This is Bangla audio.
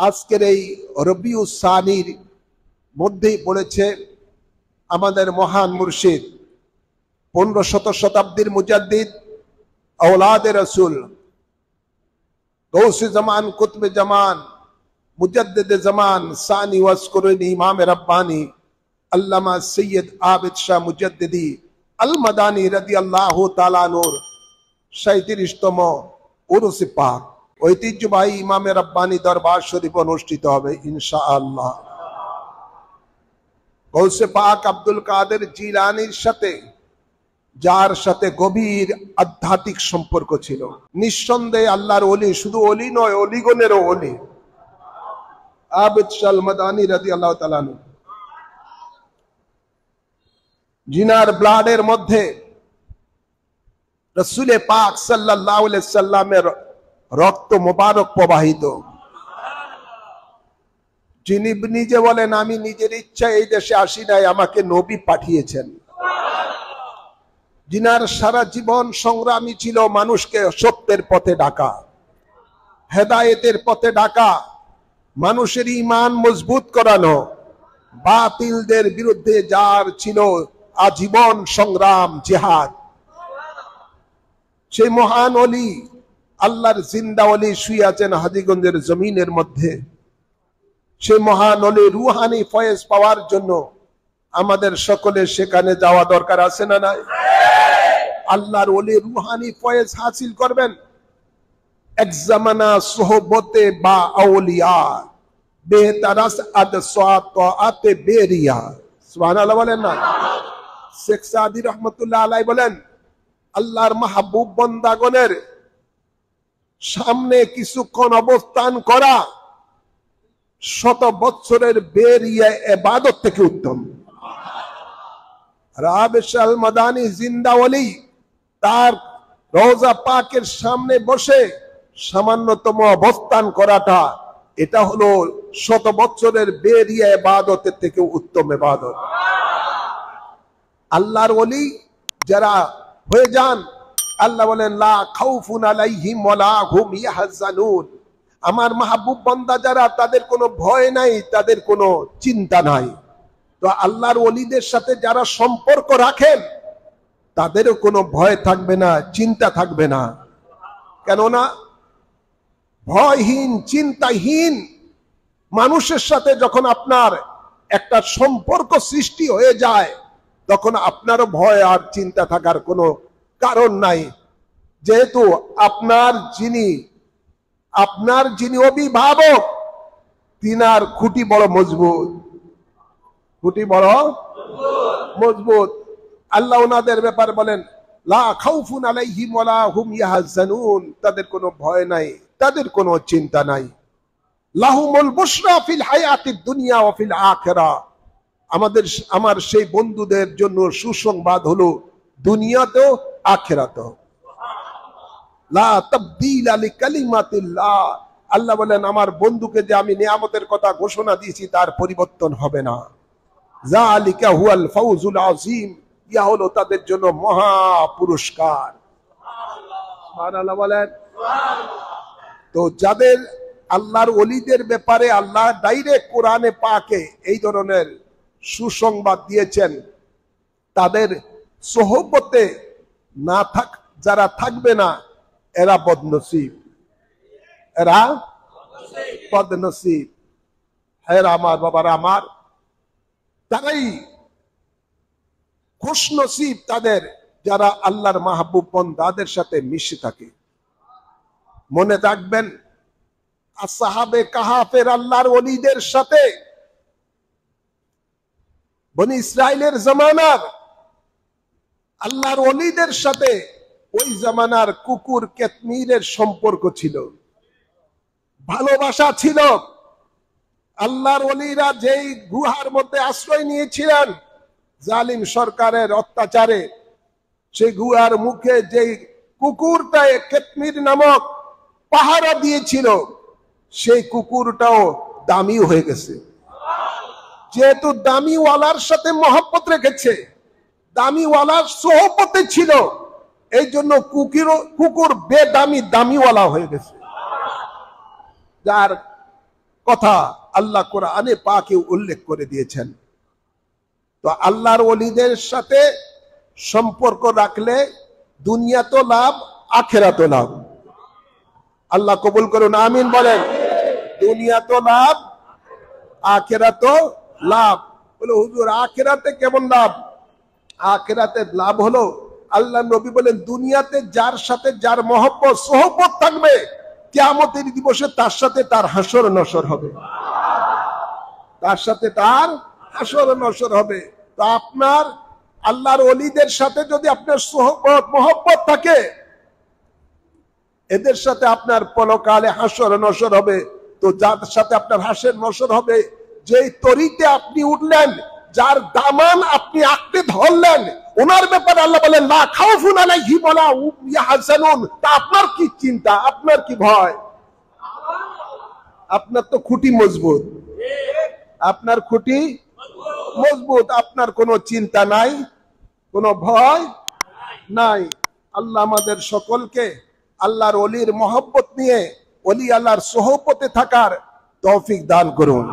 আজকের এই রবিউস সানির মধ্যেই পড়েছে আমাদের মহান মুর্শিদ 1500 শতাব্দীর মুজাদ্দিদ औलाद रसूल गौसे जमान कुतुब जमान मुजद्दिद जमान सानी वस्कुरुन इमाम रब्बानी अल्लामा सैयद आबिद शाह मुजद्दिदी अल मदानी रदियल्लाहु ताला नूर 37তম উরুস পাক ঐতিহ্যবাহী ইমাম রব্বানি দরবার শরীফ অনুষ্ঠিত হবে ইনশাআল্লাহ। গৌসে পাক আব্দুল কাদের জিলানীর সাথে যার সাথে গভীর আধ্যাত্মিক সম্পর্ক ছিল, নিঃসন্দেহে আল্লাহর ওলি, শুধু ওলি নয় অলিগণেরও ওলি, আবিদ শাহ মাদানী রাদিয়াল্লাহু তাআলা আনহু, জিনার ব্লাডের মধ্যে রাসূল পাক সাল্লাল্লাহু আলাইহি সাল্লামের রক্ত মোবারক প্রবাহিত। যিনি নিজে বলেন আমি নিজের ইচ্ছায় এই দেশে আসি নাই, আমাকে নবী পাঠিয়েছেন। জিনার সারা জীবন সংগ্রামী ছিল মানুষকে সত্যের পথে ডাকা, হেদায়েতের পথে ডাকা, মানুষের ঈমান মজবুত করানো, বাতিলদের বিরুদ্ধে যার ছিল আজীবন সংগ্রাম জিহাদ। সেই মহান ওলি, আল্লাহর জিন্দা ওলি শুয়ে আছেন হাজীগঞ্জের জমিনের মধ্যে। সেই মহান ওলি রুহানি ফয়েজ পাওয়ার জন্য আমাদের সকলের সেখানে যাওয়া দরকার আছে না নাই? আল্লাহর ওলি রুহানি ফয়েজ হাসিল করবেন এক জামানা সোহবতে বা আউলিয়া বেহতারাস আদসাতে বেরিয়া। সুবহানাল্লাহ বলেন না? শেখ সাদি রহমতুল্লাহ আলাইহি বলেন আল্লাহর মাহবুব বান্দাগণের সামনে কিছুক্ষণ অবস্থান করা 100 বছরের বেরিয়া ইবাদত থেকে উত্তম। আবিদ শাহ মাদানী জিন্দা ওলি, তার রওজা পাকের সামনে বসে সামান্যতম অবস্থান করাটা, এটা হলো 100 বছরের বেরিয়া ইবাদতের থেকে উত্তম ইবাদত। আল্লাহর ওলি যারা হয়ে যান, আল্লাহ বলেন লা খাউফুন আলাইহিম ওয়ালা হুম ইয়াহজানুন। আমার মাহবুব বান্দা যারা, তাদের কোনো ভয় নাই, তাদের কোনো চিন্তা নাই। তো আল্লাহর ওলিদের সাথে যারা সম্পর্ক রাখেন, তাদেরও কোনো ভয় থাকবে না, চিন্তা থাকবে না। কেননা ভয়হীন, চিন্তাহীন মানুষের সাথে যখন আপনার একটা সম্পর্ক সৃষ্টি হয়ে যায়, তখন আপনারও ভয় আর চিন্তা থাকার কোনো কারণ নাই। যেহেতু আপনার যিনি অভিভাবক, তিনার খুঁটি বড় মজবুত, খুঁটি বড় মজবুত। আল্লাহ ওনাদের ব্যাপারে বলেন লা খাউফুন আলাইহিম ওয়ালা হুম ইয়াহজানুন। তাদের কোনো ভয় নাই, তাদের কোনো চিন্তা নাই। লাহুমুল বুশরা ফিল হায়াতিদ দুনিয়া ওয়া ফিল আখিরা। আমার সেই বন্ধুদের জন্য সুসংবাদ হলো দুনিয়াতেও আখিরাতেও। লা তাবদীলা লিকালিমাতিল্লাহ। আল্লাহ বলেন আমার বন্ধুকে যে আমি নিয়ামতের কথা ঘোষণা দিয়েছি, তার পরিবর্তন হবে না। যালিকা হুয়াল ফাউজুল আযীম। ইয়া হলো তাদের জন্য মহা পুরস্কার। সুবহানাল্লাহ বলেন। তো যাদের আল্লাহর ওলিদের ব্যাপারে আল্লাহ ডাইরেক্ট কোরআনে পাকে এই ধরনের সুসংবাদ দিয়েছেন, তাদের সোহবতে যারা থাকবে না, এরা বদনসিব, এরা বদনসিব। হ্যাঁ আমার বাবারা আমার, তারাই খুশনসিব তাদের যারা আল্লাহর মাহবুব বান্দাদের সাথে মিশে থাকে। মনে রাখবেন আসহাবে কাহাফের আল্লাহর ওলিদের সাথে বনি ইসরাইলের জামানার আল্লাহর ওলিদের সাথে ওই জামানার কুকুর কেতমিরের সম্পর্ক ছিল, ভালোবাসা ছিল। আল্লাহর ওলিরা যেই গুহার মধ্যে আশ্রয় নিয়েছিলেন জালিম সরকারের অত্যাচারে, সেই গুহার মুখে যেই কুকুরটা কেতমির নামক পাহারা দিয়েছিল, সেই কুকুরটাও দামি হয়ে গেছে। যেহেতু দামিওয়ালার সাথে মহব্বত রেখেছে, দামিওয়ালার সোহবতে ছিল, এই জন্য কুকুর বেদামি দামিওয়ালা হয়ে গেছে। যার কথা আল্লাহ কোরআনে পাকে উল্লেখ করে দিয়েছেন। তো আল্লাহর ওলিদের সাথে সম্পর্ক রাখলে দুনিয়া তো লাভ, আখিরাত লাভ। আল্লাহ কবুল করুন, আমিন বলেন। দুনিয়া তো লাভ, আখিরাত লাভ। বলে হুজুর আখিরাতে কেমন লাভ? আখিরাতে লাভ হলো, আল্লাহ নবী বলেন, দুনিয়াতে যার সাথে যার মহব্বত সোহবত থাকবে, কিয়ামতের দিবসে তার সাথে তার হাসর নসর হবে, তার সাথে তার হাসর নসর হবে। তো আপনার আল্লাহর ওলিদের সাথে যদি আপনার সোহবত মহব্বত থাকে, এদের সাথে আপনার পরকালে হাসর নসর হবে। তো যার সাথে আপনার হাসর নসর হবে, যেই তরিতে আপনি উঠলেন, যার দামান আপনি আঁকড়ে ধরলেন, ওনার ব্যাপারে আল্লাহ বলেন লা খাউফুন আলাইহিম ওয়ালা হুম ইয়াহজানুন। তা আপনার কি চিন্তা, আপনার কি ভয়? আপনার তো খুঁটি মজবুত, আপনার খুঁটি মজবুত, আপনার কোনো চিন্তা নাই, কোনো ভয় নাই। আল্লাহ আমাদের সকলকে আল্লাহর ওলির মহব্বত নিয়ে ওলি আল্লাহর সোহবতে থাকার তৌফিক দান করুন।